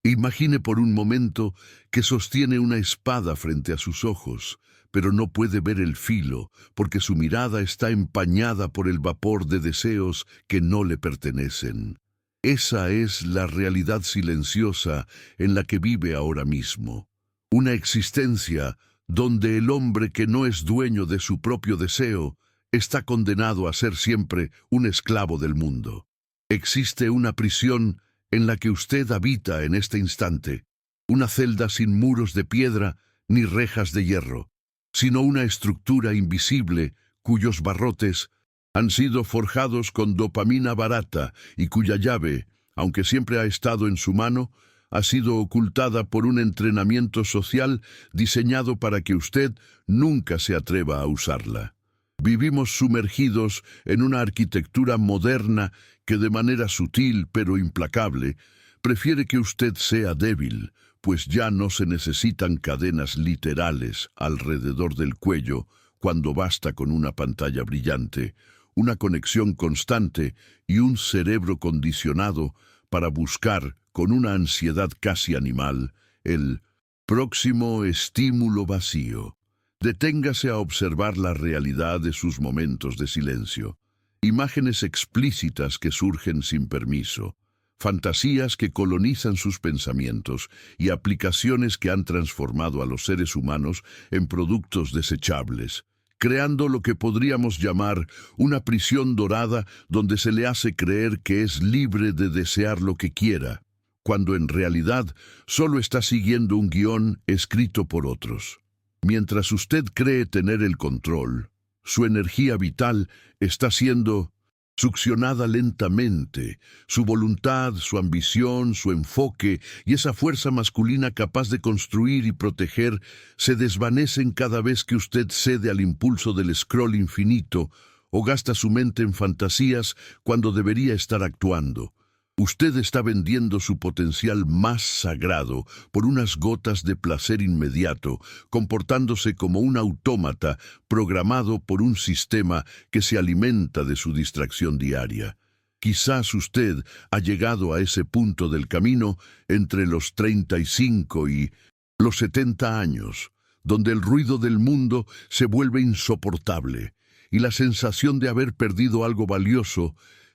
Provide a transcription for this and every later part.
Imagine por un momento que sostiene una espada frente a sus ojos, pero no puede ver el filo, porque su mirada está empañada por el vapor de deseos que no le pertenecen. Esa es la realidad silenciosa en la que vive ahora mismo. Una existencia donde el hombre que no es dueño de su propio deseo está condenado a ser siempre un esclavo del mundo. Existe una prisión en la que usted habita en este instante, una celda sin muros de piedra ni rejas de hierro, sino una estructura invisible cuyos barrotes han sido forjados con dopamina barata y cuya llave, aunque siempre ha estado en su mano, ha sido ocultada por un entrenamiento social diseñado para que usted nunca se atreva a usarla. Vivimos sumergidos en una arquitectura moderna que de manera sutil pero implacable prefiere que usted sea débil, pues ya no se necesitan cadenas literales alrededor del cuello cuando basta con una pantalla brillante, una conexión constante y un cerebro condicionado para buscar, con una ansiedad casi animal, el próximo estímulo vacío. Deténgase a observar la realidad de sus momentos de silencio. Imágenes explícitas que surgen sin permiso, fantasías que colonizan sus pensamientos y aplicaciones que han transformado a los seres humanos en productos desechables, creando lo que podríamos llamar una prisión dorada donde se le hace creer que es libre de desear lo que quiera, cuando en realidad solo está siguiendo un guión escrito por otros. Mientras usted cree tener el control, su energía vital está siendo succionada lentamente. Su voluntad, su ambición, su enfoque y esa fuerza masculina capaz de construir y proteger se desvanecen cada vez que usted cede al impulso del scroll infinito o gasta su mente en fantasías cuando debería estar actuando. Usted está vendiendo su potencial más sagrado por unas gotas de placer inmediato, comportándose como un autómata programado por un sistema que se alimenta de su distracción diaria. Quizás usted ha llegado a ese punto del camino entre los 35 y los 70 años, donde el ruido del mundo se vuelve insoportable y la sensación de haber perdido algo valioso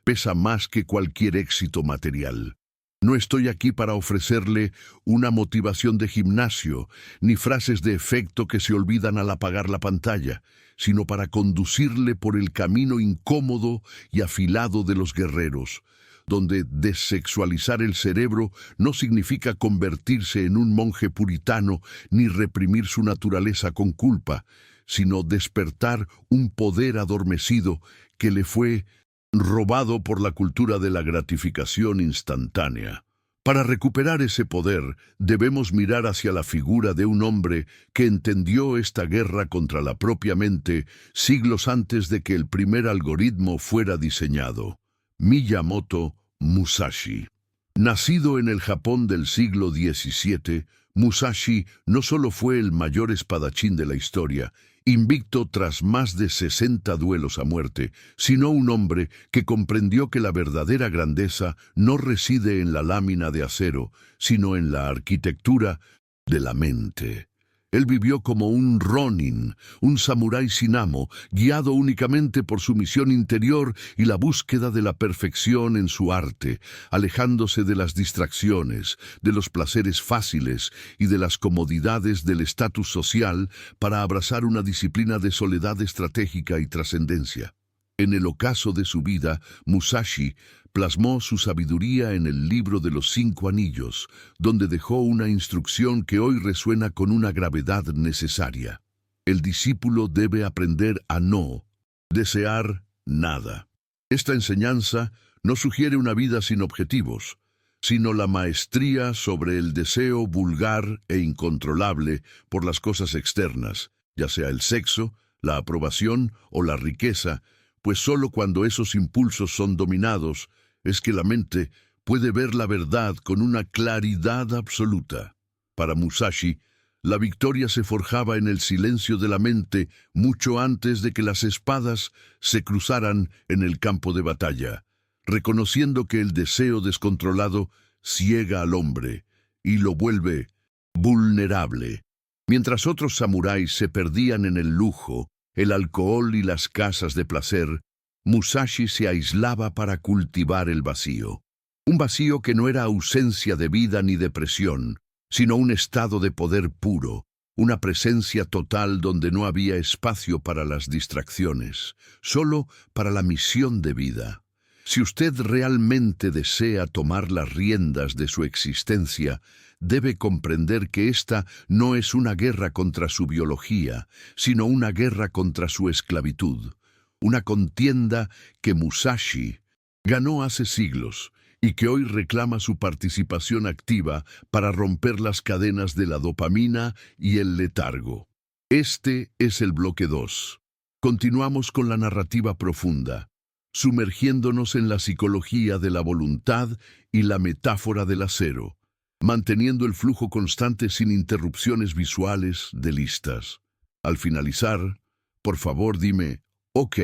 pesa más que cualquier éxito material. No estoy aquí para ofrecerle una motivación de gimnasio, ni frases de efecto que se olvidan al apagar la pantalla, sino para conducirle por el camino incómodo y afilado de los guerreros, donde desexualizar el cerebro no significa convertirse en un monje puritano ni reprimir su naturaleza con culpa, sino despertar un poder adormecido que le fue robado por la cultura de la gratificación instantánea. Para recuperar ese poder, debemos mirar hacia la figura de un hombre que entendió esta guerra contra la propia mente siglos antes de que el primer algoritmo fuera diseñado. Miyamoto Musashi. Nacido en el Japón del siglo XVII, Musashi no solo fue el mayor espadachín de la historia, invicto tras más de 60 duelos a muerte, sino un hombre que comprendió que la verdadera grandeza no reside en la lámina de acero, sino en la arquitectura de la mente. Él vivió como un ronin, un samurái sin amo, guiado únicamente por su misión interior y la búsqueda de la perfección en su arte, alejándose de las distracciones, de los placeres fáciles y de las comodidades del estatus social para abrazar una disciplina de soledad estratégica y trascendencia. En el ocaso de su vida, Musashi plasmó su sabiduría en el libro de los 5 anillos, donde dejó una instrucción que hoy resuena con una gravedad necesaria. El discípulo debe aprender a no desear nada. Esta enseñanza no sugiere una vida sin objetivos, sino la maestría sobre el deseo vulgar e incontrolable por las cosas externas, ya sea el sexo, la aprobación o la riqueza, pues solo cuando esos impulsos son dominados es que la mente puede ver la verdad con una claridad absoluta. Para Musashi, la victoria se forjaba en el silencio de la mente mucho antes de que las espadas se cruzaran en el campo de batalla, reconociendo que el deseo descontrolado ciega al hombre, y lo vuelve vulnerable. Mientras otros samuráis se perdían en el lujo, el alcohol y las casas de placer, Musashi se aislaba para cultivar el vacío. Un vacío que no era ausencia de vida ni depresión, sino un estado de poder puro, una presencia total donde no había espacio para las distracciones, solo para la misión de vida. Si usted realmente desea tomar las riendas de su existencia, debe comprender que esta no es una guerra contra su biología, sino una guerra contra su esclavitud, una contienda que Musashi ganó hace siglos y que hoy reclama su participación activa para romper las cadenas de la dopamina y el letargo. Este es el bloque 2. Continuamos con la narrativa profunda, sumergiéndonos en la psicología de la voluntad y la metáfora del acero, manteniendo el flujo constante sin interrupciones visuales de listas. Al finalizar, por favor dime OK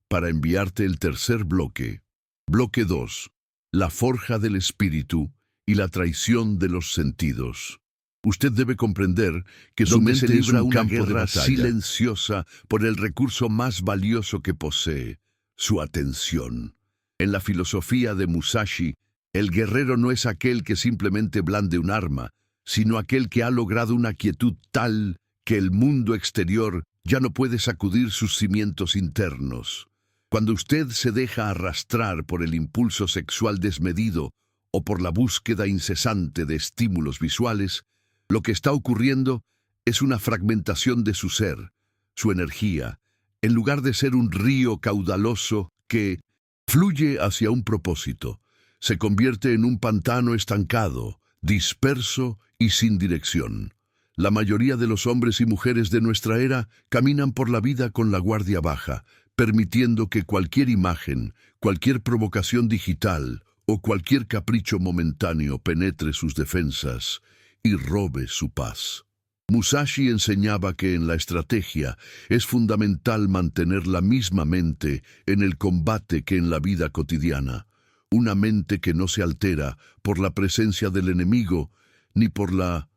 para enviarte el tercer bloque. Bloque 2. La forja del espíritu y la traición de los sentidos. Usted debe comprender que su mente libra un campo de batalla silenciosa por el recurso más valioso que posee, su atención. En la filosofía de Musashi, el guerrero no es aquel que simplemente blande un arma, sino aquel que ha logrado una quietud tal que el mundo exterior ya no puede sacudir sus cimientos internos. Cuando usted se deja arrastrar por el impulso sexual desmedido o por la búsqueda incesante de estímulos visuales, lo que está ocurriendo es una fragmentación de su ser, su energía, en lugar de ser un río caudaloso que fluye hacia un propósito, se convierte en un pantano estancado, disperso y sin dirección. La mayoría de los hombres y mujeres de nuestra era caminan por la vida con la guardia baja, permitiendo que cualquier imagen, cualquier provocación digital o cualquier capricho momentáneo penetre sus defensas y robe su paz. Musashi enseñaba que en la estrategia es fundamental mantener la misma mente en el combate que en la vida cotidiana, una mente que no se altera por la presencia del enemigo ni por la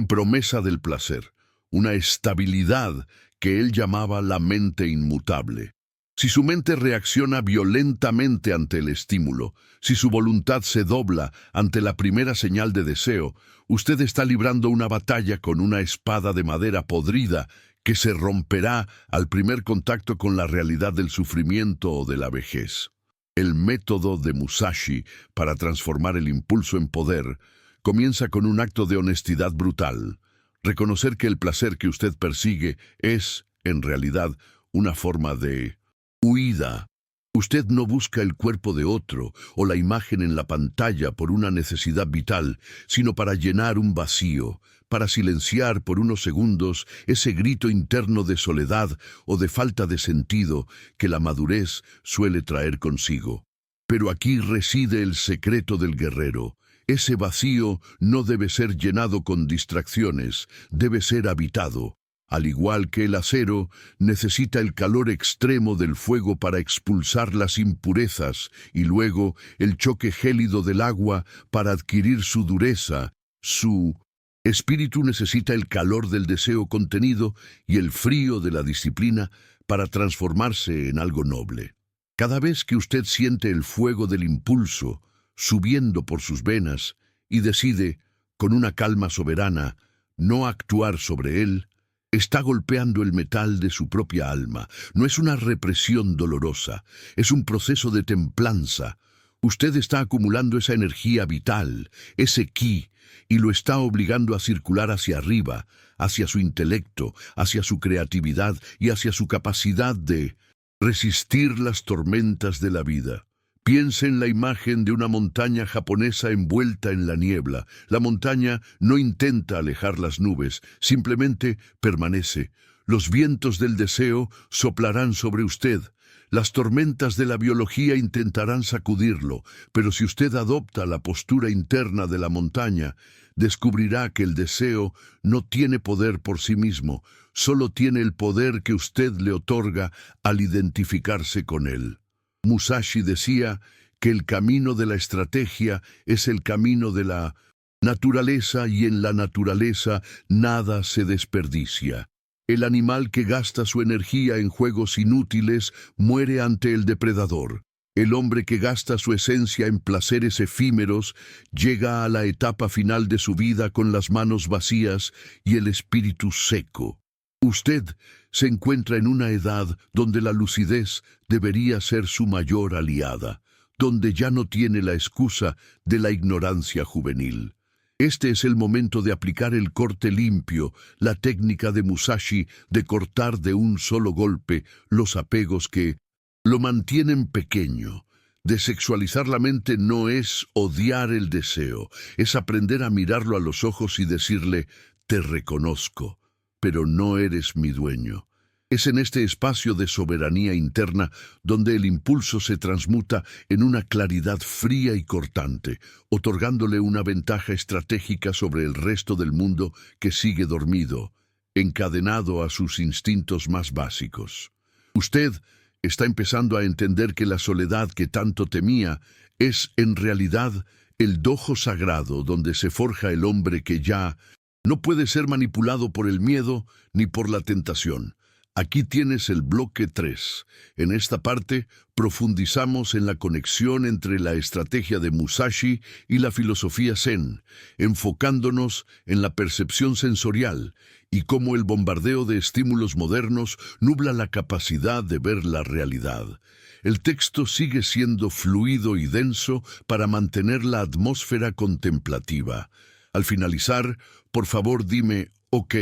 promesa del placer, una estabilidad que él llamaba la mente inmutable. Si su mente reacciona violentamente ante el estímulo, si su voluntad se dobla ante la primera señal de deseo, usted está librando una batalla con una espada de madera podrida que se romperá al primer contacto con la realidad del sufrimiento o de la vejez. El método de Musashi para transformar el impulso en poder comienza con un acto de honestidad brutal. Reconocer que el placer que usted persigue es, en realidad, una forma de huida. Usted no busca el cuerpo de otro o la imagen en la pantalla por una necesidad vital, sino para llenar un vacío, para silenciar por unos segundos ese grito interno de soledad o de falta de sentido que la madurez suele traer consigo. Pero aquí reside el secreto del guerrero. Ese vacío no debe ser llenado con distracciones, debe ser habitado. Al igual que el acero, necesita el calor extremo del fuego para expulsar las impurezas y luego el choque gélido del agua para adquirir su dureza. Su espíritu necesita el calor del deseo contenido y el frío de la disciplina para transformarse en algo noble. Cada vez que usted siente el fuego del impulso subiendo por sus venas y decide, con una calma soberana, no actuar sobre él, está golpeando el metal de su propia alma. No es una represión dolorosa, es un proceso de templanza. Usted está acumulando esa energía vital, ese ki, y lo está obligando a circular hacia arriba, hacia su intelecto, hacia su creatividad y hacia su capacidad de resistir las tormentas de la vida. Piense en la imagen de una montaña japonesa envuelta en la niebla. La montaña no intenta alejar las nubes, simplemente permanece. Los vientos del deseo soplarán sobre usted. Las tormentas de la biología intentarán sacudirlo, pero si usted adopta la postura interna de la montaña, descubrirá que el deseo no tiene poder por sí mismo, solo tiene el poder que usted le otorga al identificarse con él. Musashi decía que el camino de la estrategia es el camino de la Naturaleza, y en la naturaleza nada se desperdicia. El animal que gasta su energía en juegos inútiles muere ante el depredador. El hombre que gasta su esencia en placeres efímeros llega a la etapa final de su vida con las manos vacías y el espíritu seco. Usted se encuentra en una edad donde la lucidez debería ser su mayor aliada, donde ya no tiene la excusa de la ignorancia juvenil. Este es el momento de aplicar el corte limpio, la técnica de Musashi de cortar de un solo golpe los apegos que lo mantienen pequeño. Desexualizar la mente no es odiar el deseo, es aprender a mirarlo a los ojos y decirle, te reconozco, pero no eres mi dueño. Es en este espacio de soberanía interna donde el impulso se transmuta en una claridad fría y cortante, otorgándole una ventaja estratégica sobre el resto del mundo que sigue dormido, encadenado a sus instintos más básicos. Usted está empezando a entender que la soledad que tanto temía es, en realidad, el dojo sagrado donde se forja el hombre que ya no puede ser manipulado por el miedo ni por la tentación. Aquí tienes el bloque 3. En esta parte profundizamos en la conexión entre la estrategia de Musashi y la filosofía Zen, enfocándonos en la percepción sensorial y cómo el bombardeo de estímulos modernos nubla la capacidad de ver la realidad. El texto sigue siendo fluido y denso para mantener la atmósfera contemplativa. Al finalizar, por favor dime OK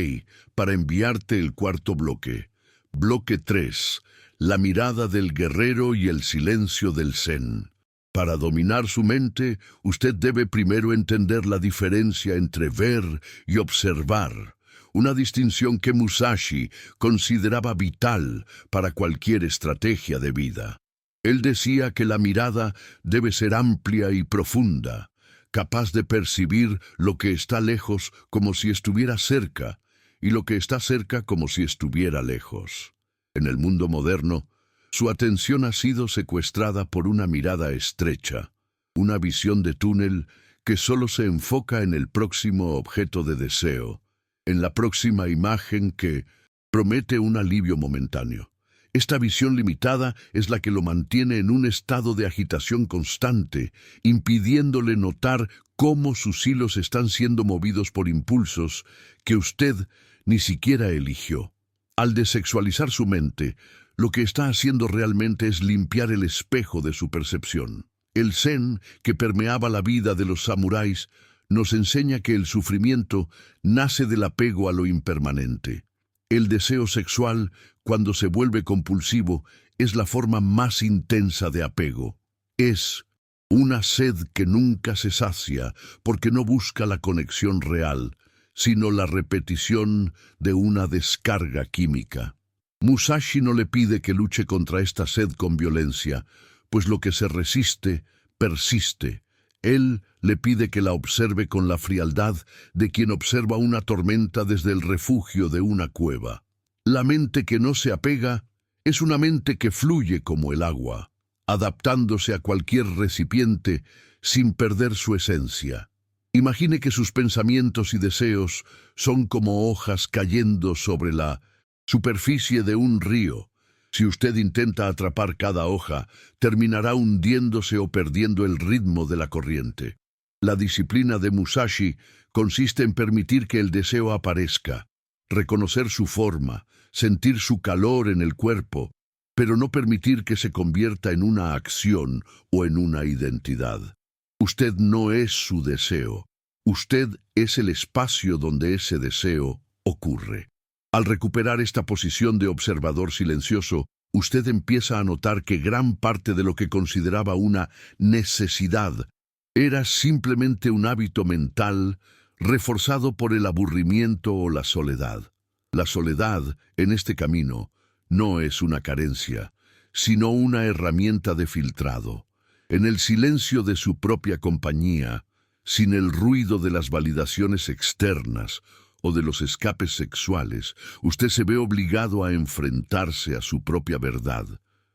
para enviarte el cuarto bloque. Bloque 3. La mirada del guerrero y el silencio del Zen. Para dominar su mente, usted debe primero entender la diferencia entre ver y observar, una distinción que Musashi consideraba vital para cualquier estrategia de vida. Él decía que la mirada debe ser amplia y profunda, capaz de percibir lo que está lejos como si estuviera cerca, y lo que está cerca como si estuviera lejos. En el mundo moderno, su atención ha sido secuestrada por una mirada estrecha, una visión de túnel que solo se enfoca en el próximo objeto de deseo, en la próxima imagen que promete un alivio momentáneo. Esta visión limitada es la que lo mantiene en un estado de agitación constante, impidiéndole notar cómo sus hilos están siendo movidos por impulsos que usted ni siquiera eligió. Al desexualizar su mente, lo que está haciendo realmente es limpiar el espejo de su percepción. El Zen, que permeaba la vida de los samuráis, nos enseña que el sufrimiento nace del apego a lo impermanente. El deseo sexual, cuando se vuelve compulsivo, es la forma más intensa de apego. Es una sed que nunca se sacia porque no busca la conexión real, sino la repetición de una descarga química. Musashi no le pide que luche contra esta sed con violencia, pues lo que se resiste, persiste. Él le pide que la observe con la frialdad de quien observa una tormenta desde el refugio de una cueva. La mente que no se apega es una mente que fluye como el agua, adaptándose a cualquier recipiente sin perder su esencia. Imagine que sus pensamientos y deseos son como hojas cayendo sobre la superficie de un río. Si usted intenta atrapar cada hoja, terminará hundiéndose o perdiendo el ritmo de la corriente. La disciplina de Musashi consiste en permitir que el deseo aparezca, reconocer su forma, sentir su calor en el cuerpo, pero no permitir que se convierta en una acción o en una identidad. Usted no es su deseo. Usted es el espacio donde ese deseo ocurre. Al recuperar esta posición de observador silencioso, usted empieza a notar que gran parte de lo que consideraba una necesidad era simplemente un hábito mental reforzado por el aburrimiento o la soledad. La soledad, en este camino, no es una carencia, sino una herramienta de filtrado. En el silencio de su propia compañía, sin el ruido de las validaciones externas o de los escapes sexuales, usted se ve obligado a enfrentarse a su propia verdad.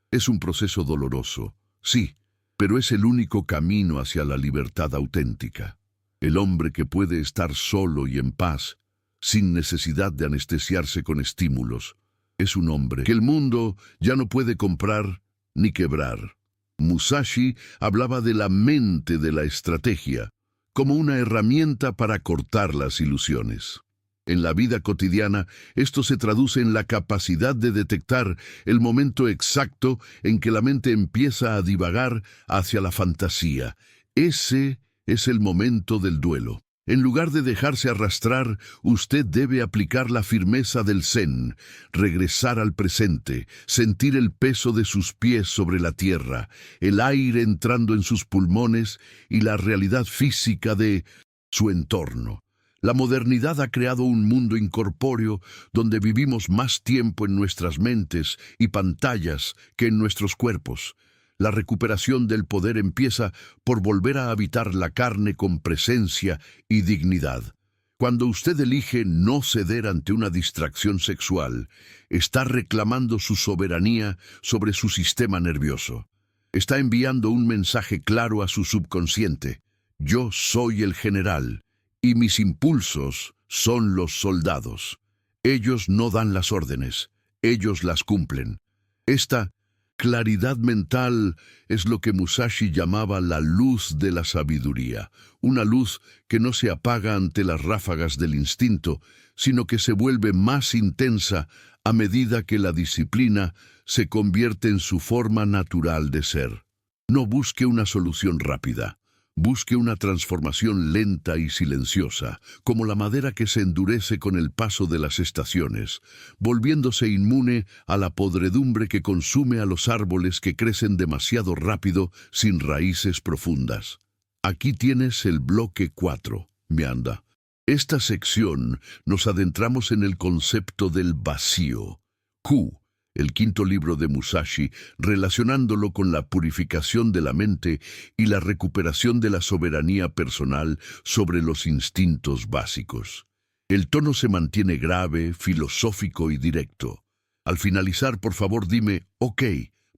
Es un proceso doloroso, sí, pero es el único camino hacia la libertad auténtica. El hombre que puede estar solo y en paz, sin necesidad de anestesiarse con estímulos, es un hombre que el mundo ya no puede comprar ni quebrar. Musashi hablaba de la mente de la estrategia como una herramienta para cortar las ilusiones. En la vida cotidiana, esto se traduce en la capacidad de detectar el momento exacto en que la mente empieza a divagar hacia la fantasía. Ese es el momento del duelo. En lugar de dejarse arrastrar, usted debe aplicar la firmeza del zen, regresar al presente, sentir el peso de sus pies sobre la tierra, el aire entrando en sus pulmones y la realidad física de su entorno. La modernidad ha creado un mundo incorpóreo donde vivimos más tiempo en nuestras mentes y pantallas que en nuestros cuerpos. La recuperación del poder empieza por volver a habitar la carne con presencia y dignidad. Cuando usted elige no ceder ante una distracción sexual, está reclamando su soberanía sobre su sistema nervioso. Está enviando un mensaje claro a su subconsciente. Yo soy el general, y mis impulsos son los soldados. Ellos no dan las órdenes, ellos las cumplen. Esta claridad mental es lo que Musashi llamaba la luz de la sabiduría, una luz que no se apaga ante las ráfagas del instinto, sino que se vuelve más intensa a medida que la disciplina se convierte en su forma natural de ser. No busque una solución rápida. Busque una transformación lenta y silenciosa, como la madera que se endurece con el paso de las estaciones, volviéndose inmune a la podredumbre que consume a los árboles que crecen demasiado rápido sin raíces profundas. Aquí tienes el bloque 4, Mianda. Esta sección nos adentramos en el concepto del vacío. Q, el quinto libro de Musashi, relacionándolo con la purificación de la mente y la recuperación de la soberanía personal sobre los instintos básicos. El tono se mantiene grave, filosófico y directo. Al finalizar, por favor, dime OK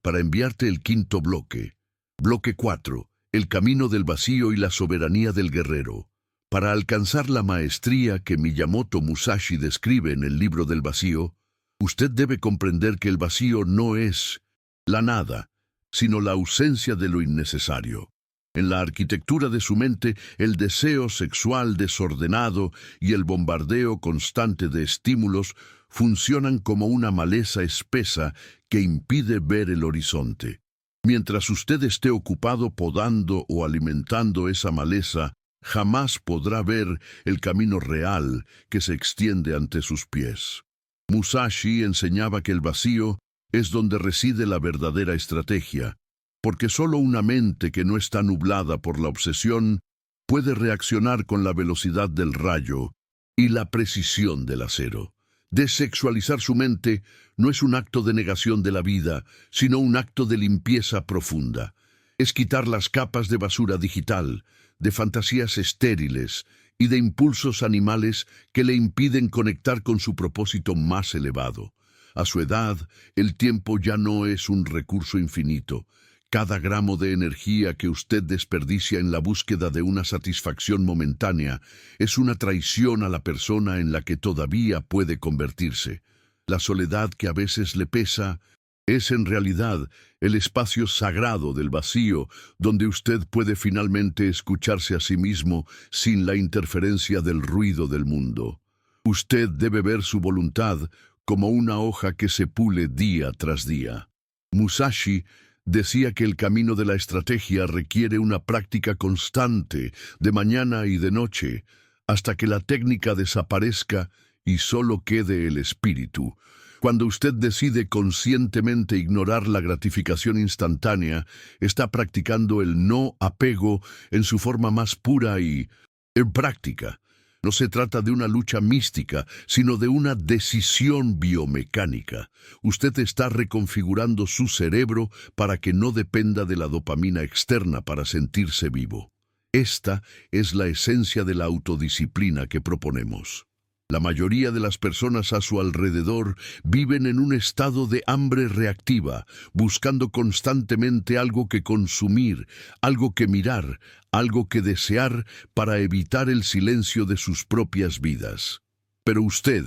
para enviarte el quinto bloque. Bloque 4. El camino del vacío y la soberanía del guerrero. Para alcanzar la maestría que Miyamoto Musashi describe en el libro del vacío, usted debe comprender que el vacío no es la nada, sino la ausencia de lo innecesario. En la arquitectura de su mente, el deseo sexual desordenado y el bombardeo constante de estímulos funcionan como una maleza espesa que impide ver el horizonte. Mientras usted esté ocupado podando o alimentando esa maleza, jamás podrá ver el camino real que se extiende ante sus pies. Musashi enseñaba que el vacío es donde reside la verdadera estrategia, porque solo una mente que no está nublada por la obsesión puede reaccionar con la velocidad del rayo y la precisión del acero. Desexualizar su mente no es un acto de negación de la vida, sino un acto de limpieza profunda. Es quitar las capas de basura digital, de fantasías estériles y de impulsos animales que le impiden conectar con su propósito más elevado. A su edad, el tiempo ya no es un recurso infinito. Cada gramo de energía que usted desperdicia en la búsqueda de una satisfacción momentánea es una traición a la persona en la que todavía puede convertirse. La soledad que a veces le pesa es en realidad el espacio sagrado del vacío, donde usted puede finalmente escucharse a sí mismo sin la interferencia del ruido del mundo. Usted debe ver su voluntad como una hoja que se pule día tras día. Musashi decía que el camino de la estrategia requiere una práctica constante, de mañana y de noche, hasta que la técnica desaparezca y solo quede el espíritu. Cuando usted decide conscientemente ignorar la gratificación instantánea, está practicando el no apego en su forma más pura y en práctica. No se trata de una lucha mística, sino de una decisión biomecánica. Usted está reconfigurando su cerebro para que no dependa de la dopamina externa para sentirse vivo. Esta es la esencia de la autodisciplina que proponemos. La mayoría de las personas a su alrededor viven en un estado de hambre reactiva, buscando constantemente algo que consumir, algo que mirar, algo que desear para evitar el silencio de sus propias vidas. Pero usted,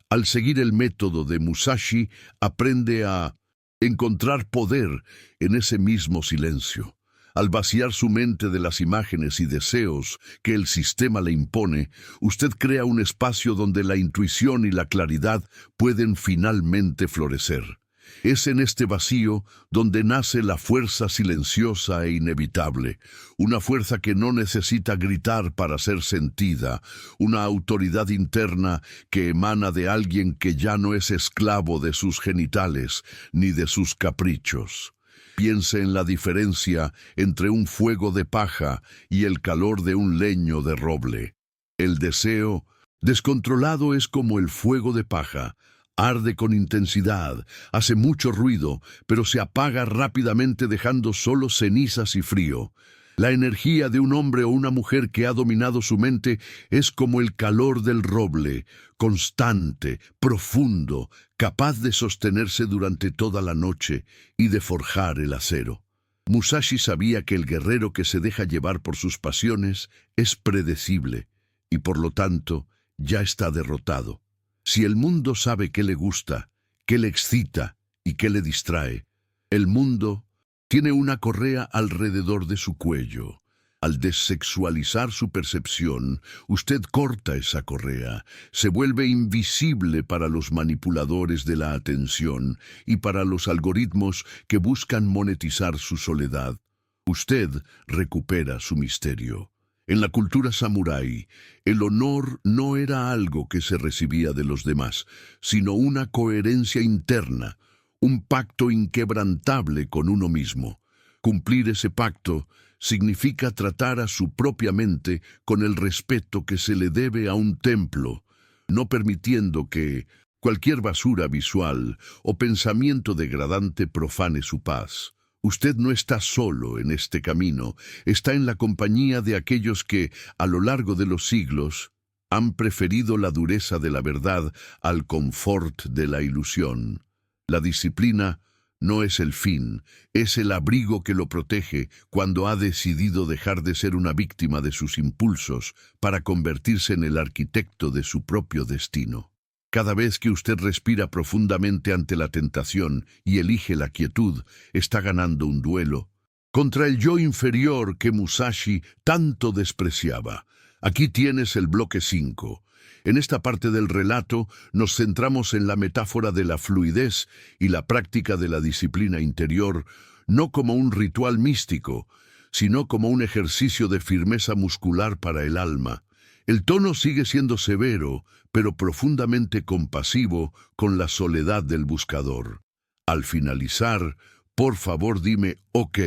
al seguir el método de Musashi, aprende a encontrar poder en ese mismo silencio. Al vaciar su mente de las imágenes y deseos que el sistema le impone, usted crea un espacio donde la intuición y la claridad pueden finalmente florecer. Es en este vacío donde nace la fuerza silenciosa e inevitable, una fuerza que no necesita gritar para ser sentida, una autoridad interna que emana de alguien que ya no es esclavo de sus genitales ni de sus caprichos. Piense en la diferencia entre un fuego de paja y el calor de un leño de roble. El deseo descontrolado es como el fuego de paja. Arde con intensidad, hace mucho ruido, pero se apaga rápidamente dejando solo cenizas y frío. La energía de un hombre o una mujer que ha dominado su mente es como el calor del roble, constante, profundo, capaz de sostenerse durante toda la noche y de forjar el acero. Musashi sabía que el guerrero que se deja llevar por sus pasiones es predecible y por lo tanto ya está derrotado. Si el mundo sabe qué le gusta, qué le excita y qué le distrae, el mundo tiene una correa alrededor de su cuello. Al desexualizar su percepción, usted corta esa correa, se vuelve invisible para los manipuladores de la atención y para los algoritmos que buscan monetizar su soledad. Usted recupera su misterio. En la cultura samurái, el honor no era algo que se recibía de los demás, sino una coherencia interna, un pacto inquebrantable con uno mismo. Cumplir ese pacto significa tratar a su propia mente con el respeto que se le debe a un templo, no permitiendo que cualquier basura visual o pensamiento degradante profane su paz. Usted no está solo en este camino, está en la compañía de aquellos que, a lo largo de los siglos, han preferido la dureza de la verdad al confort de la ilusión. La disciplina no es el fin, es el abrigo que lo protege cuando ha decidido dejar de ser una víctima de sus impulsos para convertirse en el arquitecto de su propio destino. Cada vez que usted respira profundamente ante la tentación y elige la quietud, está ganando un duelo contra el yo inferior que Musashi tanto despreciaba. Aquí tienes el bloque 5. En esta parte del relato nos centramos en la metáfora de la fluidez y la práctica de la disciplina interior, no como un ritual místico, sino como un ejercicio de firmeza muscular para el alma. El tono sigue siendo severo, pero profundamente compasivo con la soledad del buscador. Al finalizar, por favor dime OK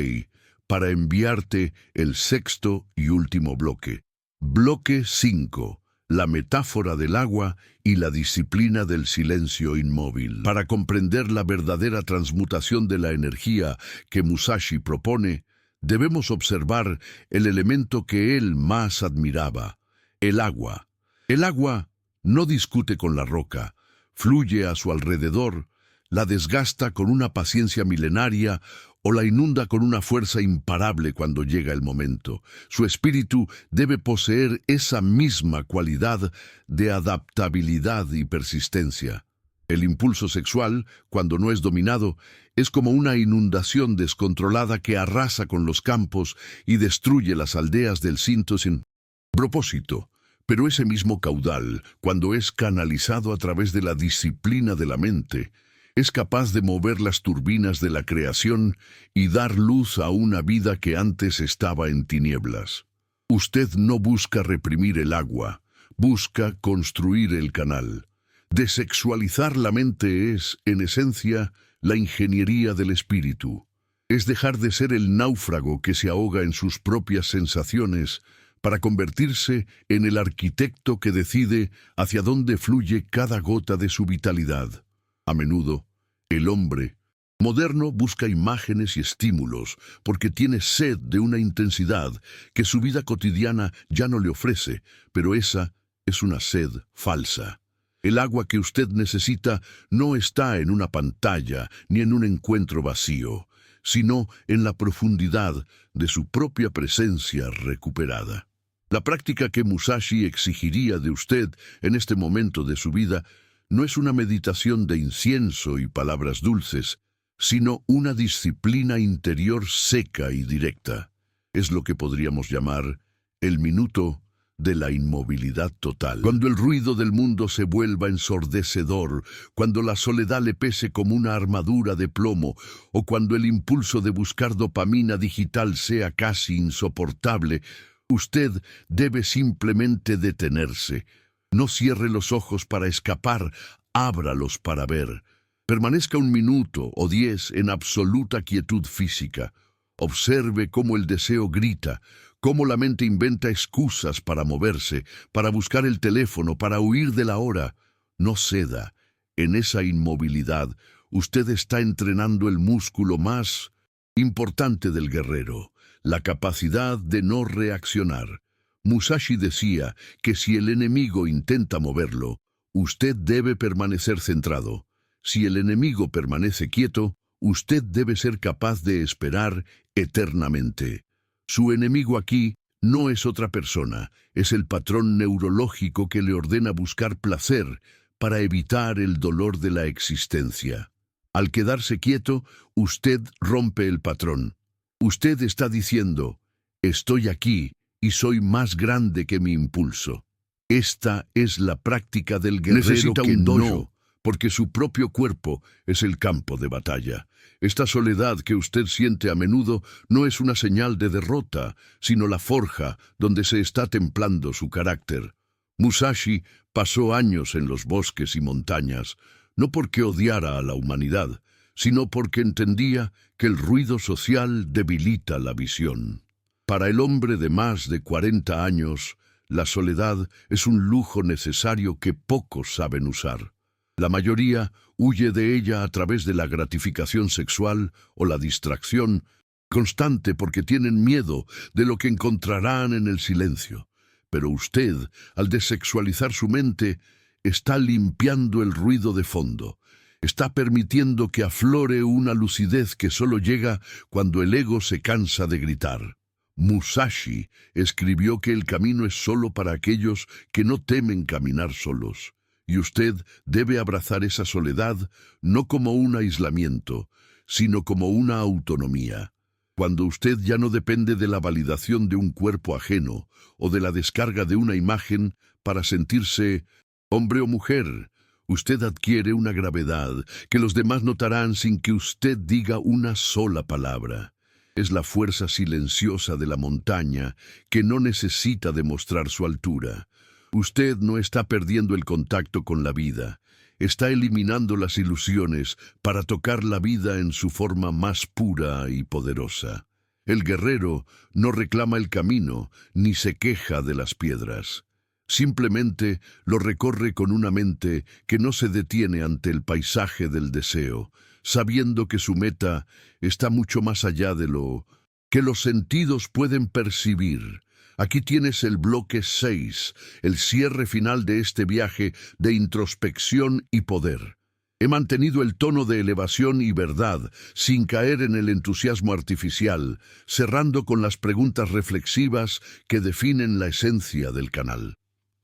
para enviarte el sexto y último bloque. Bloque 5. La metáfora del agua y la disciplina del silencio inmóvil. Para comprender la verdadera transmutación de la energía que Musashi propone, debemos observar el elemento que él más admiraba: el agua. El agua no discute con la roca, fluye a su alrededor, la desgasta con una paciencia milenaria o la inunda con una fuerza imparable cuando llega el momento. Su espíritu debe poseer esa misma cualidad de adaptabilidad y persistencia. El impulso sexual, cuando no es dominado, es como una inundación descontrolada que arrasa con los campos y destruye las aldeas del cinto sin propósito. Pero ese mismo caudal, cuando es canalizado a través de la disciplina de la mente, es capaz de mover las turbinas de la creación y dar luz a una vida que antes estaba en tinieblas. Usted no busca reprimir el agua, busca construir el canal. Desexualizar la mente es, en esencia, la ingeniería del espíritu. Es dejar de ser el náufrago que se ahoga en sus propias sensaciones para convertirse en el arquitecto que decide hacia dónde fluye cada gota de su vitalidad. A menudo, el hombre moderno busca imágenes y estímulos porque tiene sed de una intensidad que su vida cotidiana ya no le ofrece, pero esa es una sed falsa. El agua que usted necesita no está en una pantalla ni en un encuentro vacío, sino en la profundidad de su propia presencia recuperada. La práctica que Musashi exigiría de usted en este momento de su vida no es una meditación de incienso y palabras dulces, sino una disciplina interior seca y directa. Es lo que podríamos llamar el minuto de la inmovilidad total. Cuando el ruido del mundo se vuelva ensordecedor, cuando la soledad le pese como una armadura de plomo, o cuando el impulso de buscar dopamina digital sea casi insoportable, usted debe simplemente detenerse. No cierre los ojos para escapar, ábralos para ver. Permanezca 1 minuto o 10 en absoluta quietud física. Observe cómo el deseo grita, cómo la mente inventa excusas para moverse, para buscar el teléfono, para huir de la hora. No ceda. En esa inmovilidad, usted está entrenando el músculo más importante del guerrero, la capacidad de no reaccionar. Musashi decía que si el enemigo intenta moverlo, usted debe permanecer centrado. Si el enemigo permanece quieto, usted debe ser capaz de esperar eternamente. Su enemigo aquí no es otra persona, es el patrón neurológico que le ordena buscar placer para evitar el dolor de la existencia. Al quedarse quieto, usted rompe el patrón. Usted está diciendo, estoy aquí y soy más grande que mi impulso. Esta es la práctica del guerrero. Necesita un dojo, porque su propio cuerpo es el campo de batalla. Esta soledad que usted siente a menudo no es una señal de derrota, sino la forja donde se está templando su carácter. Musashi pasó años en los bosques y montañas, no porque odiara a la humanidad, sino porque entendía que el ruido social debilita la visión. Para el hombre de más de 40 años, la soledad es un lujo necesario que pocos saben usar. La mayoría huye de ella a través de la gratificación sexual o la distracción constante porque tienen miedo de lo que encontrarán en el silencio. Pero usted, al desexualizar su mente, está limpiando el ruido de fondo. Está permitiendo que aflore una lucidez que solo llega cuando el ego se cansa de gritar. Musashi escribió que el camino es solo para aquellos que no temen caminar solos. Y usted debe abrazar esa soledad no como un aislamiento, sino como una autonomía. Cuando usted ya no depende de la validación de un cuerpo ajeno o de la descarga de una imagen para sentirse hombre o mujer, usted adquiere una gravedad que los demás notarán sin que usted diga una sola palabra. Es la fuerza silenciosa de la montaña que no necesita demostrar su altura. Usted no está perdiendo el contacto con la vida, está eliminando las ilusiones para tocar la vida en su forma más pura y poderosa. El guerrero no reclama el camino ni se queja de las piedras. Simplemente lo recorre con una mente que no se detiene ante el paisaje del deseo, sabiendo que su meta está mucho más allá de lo que los sentidos pueden percibir. Aquí tienes el bloque 6, el cierre final de este viaje de introspección y poder. He mantenido el tono de elevación y verdad, sin caer en el entusiasmo artificial, cerrando con las preguntas reflexivas que definen la esencia del canal.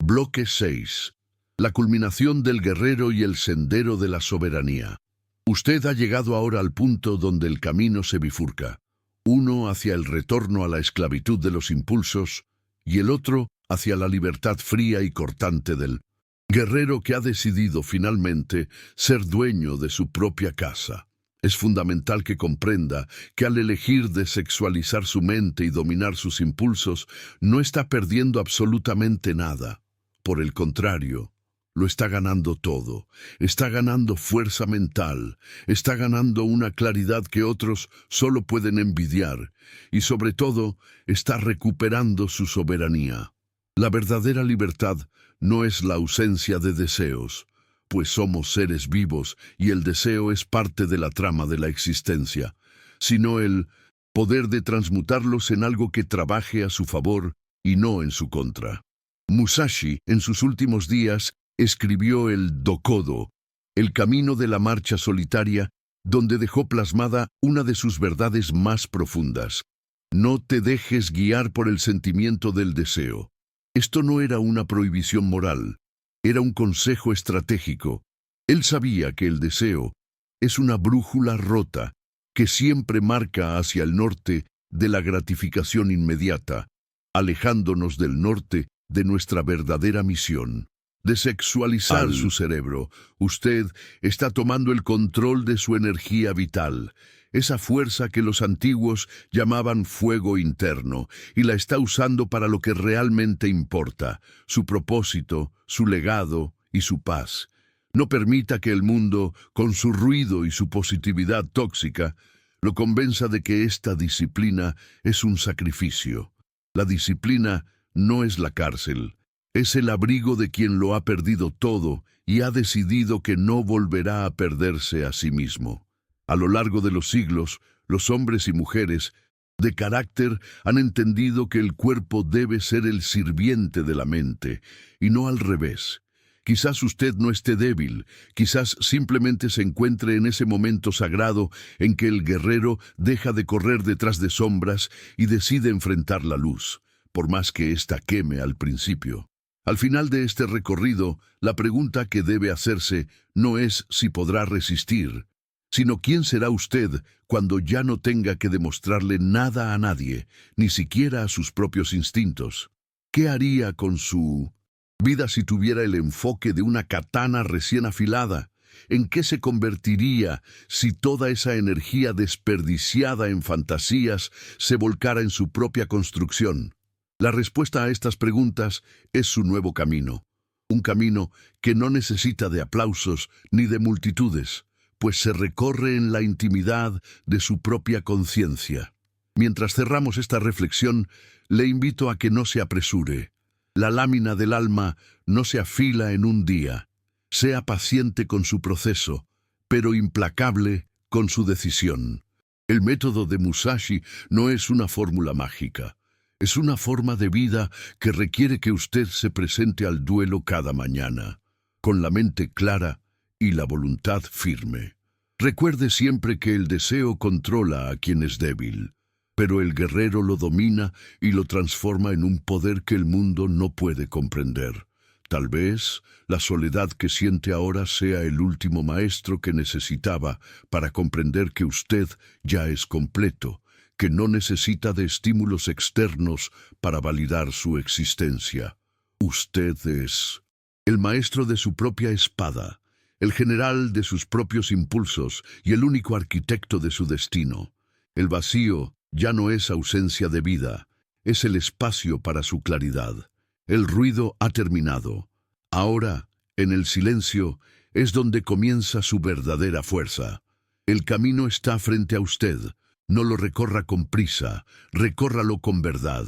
Bloque 6. La culminación del guerrero y el sendero de la soberanía. Usted ha llegado ahora al punto donde el camino se bifurca. Uno hacia el retorno a la esclavitud de los impulsos y el otro hacia la libertad fría y cortante del guerrero que ha decidido finalmente ser dueño de su propia casa. Es fundamental que comprenda que al elegir desexualizar su mente y dominar sus impulsos, no está perdiendo absolutamente nada. Por el contrario, lo está ganando todo. Está ganando fuerza mental, está ganando una claridad que otros solo pueden envidiar y sobre todo está recuperando su soberanía. La verdadera libertad no es la ausencia de deseos, pues somos seres vivos y el deseo es parte de la trama de la existencia, sino el poder de transmutarlos en algo que trabaje a su favor y no en su contra. Musashi, en sus últimos días, escribió el Dokodo, el camino de la marcha solitaria, donde dejó plasmada una de sus verdades más profundas. No te dejes guiar por el sentimiento del deseo. Esto no era una prohibición moral, era un consejo estratégico. Él sabía que el deseo es una brújula rota que siempre marca hacia el norte de la gratificación inmediata, alejándonos del norte de nuestra verdadera misión. De sexualizar su cerebro, usted está tomando el control de su energía vital, esa fuerza que los antiguos llamaban fuego interno, y la está usando para lo que realmente importa, su propósito, su legado y su paz. No permita que el mundo, con su ruido y su positividad tóxica, lo convenza de que esta disciplina es un sacrificio. La disciplina no es la cárcel. Es el abrigo de quien lo ha perdido todo y ha decidido que no volverá a perderse a sí mismo. A lo largo de los siglos, los hombres y mujeres de carácter han entendido que el cuerpo debe ser el sirviente de la mente, y no al revés. Quizás usted no esté débil, quizás simplemente se encuentre en ese momento sagrado en que el guerrero deja de correr detrás de sombras y decide enfrentar la luz, por más que ésta queme al principio. Al final de este recorrido, la pregunta que debe hacerse no es si podrá resistir, sino quién será usted cuando ya no tenga que demostrarle nada a nadie, ni siquiera a sus propios instintos. ¿Qué haría con su vida si tuviera el enfoque de una katana recién afilada? ¿En qué se convertiría si toda esa energía desperdiciada en fantasías se volcara en su propia construcción? La respuesta a estas preguntas es su nuevo camino, un camino que no necesita de aplausos ni de multitudes, pues se recorre en la intimidad de su propia conciencia. Mientras cerramos esta reflexión, le invito a que no se apresure. La lámina del alma no se afila en un día. Sea paciente con su proceso, pero implacable con su decisión. El método de Musashi no es una fórmula mágica. Es una forma de vida que requiere que usted se presente al duelo cada mañana, con la mente clara y la voluntad firme. Recuerde siempre que el deseo controla a quien es débil, pero el guerrero lo domina y lo transforma en un poder que el mundo no puede comprender. Tal vez la soledad que siente ahora sea el último maestro que necesitaba para comprender que usted ya es completo, que no necesita de estímulos externos para validar su existencia. Usted es el maestro de su propia espada, el general de sus propios impulsos y el único arquitecto de su destino. El vacío ya no es ausencia de vida, es el espacio para su claridad. El ruido ha terminado. Ahora, en el silencio, es donde comienza su verdadera fuerza. El camino está frente a usted. No lo recorra con prisa, recórralo con verdad.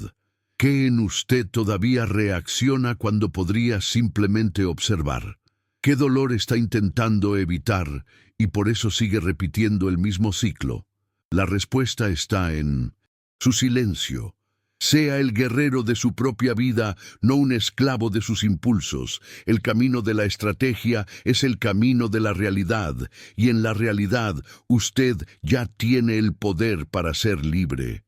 ¿Qué en usted todavía reacciona cuando podría simplemente observar? ¿Qué dolor está intentando evitar y por eso sigue repitiendo el mismo ciclo? La respuesta está en su silencio. Sea el guerrero de su propia vida, no un esclavo de sus impulsos. El camino de la estrategia es el camino de la realidad, y en la realidad usted ya tiene el poder para ser libre.